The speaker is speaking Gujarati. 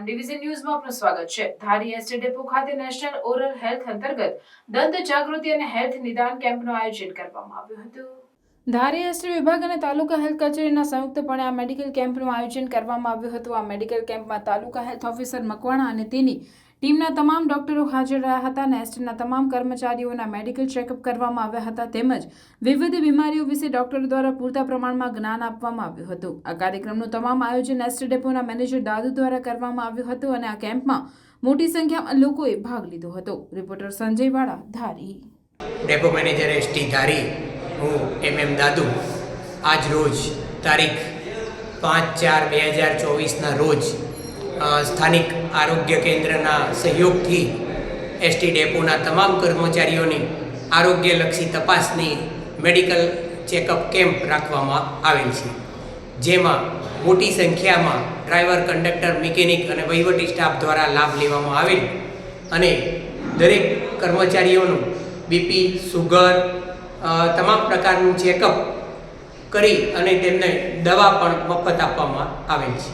ડિવિઝન ન્યૂઝમાં આપનું સ્વાગત છે। ધારી એસટી ડેપો ખાતે નેશનલ ઓરલ હેલ્થ અંતર્ગત દંત જાગૃતિ અને હેલ્થ નિદાન કેમ્પનું આયોજન કરવામાં આવ્યું હતું। ધારી એસટી વિભાગ અને તાલુકા હેલ્થ કચેરીના સંયુક્તપણે આ મેડિકલ કેમ્પનું આયોજન કરવામાં આવ્યું હતું। આ મેડિકલ કેમ્પમાં તાલુકા હેલ્થ ઓફિસર મકવાણા અને તેની ટીમના તમામ ડોક્ટરો હાજર રહ્યા હતા અને એસટીના તમામ કર્મચારીઓના મેડિકલ ચેકઅપ કરવામાં આવ્યા હતા તેમજ વિવિધ બીમારીઓ વિશે ડોક્ટરો દ્વારા પૂરતા પ્રમાણમાં જ્ઞાન આપવામાં આવ્યું હતું। આ કાર્યક્રમનું તમામ આયોજન એસટી ડેપોના મેનેજર દાદુ દ્વારા કરવામાં આવ્યું હતું અને આ કેમ્પમાં મોટી સંખ્યામાં લોકોએ ભાગ લીધો હતો। રિપોર્ટર સંજય વાળા, ધારી। ડેપો મેનેજર એસટી ધારી, હું દાદુ। આજ રોજ તારીખ 5/4/2024ના રોજ સ્થાનિક આરોગ્ય કેન્દ્રના સહયોગથી એસટી ડેપોના તમામ કર્મચારીઓની આરોગ્યલક્ષી તપાસની મેડિકલ ચેકઅપ કેમ્પ રાખવામાં આવેલ છે, જેમાં મોટી સંખ્યામાં ડ્રાઈવર, કંડક્ટર, મિકેનિક અને વહીવટી સ્ટાફ દ્વારા લાભ લેવામાં આવેલ અને દરેક કર્મચારીઓનું બીપી, સુગર તમામ પ્રકારનું ચેકઅપ કરી અને તેમને દવા પણ મફત આપવામાં આવેલ છે।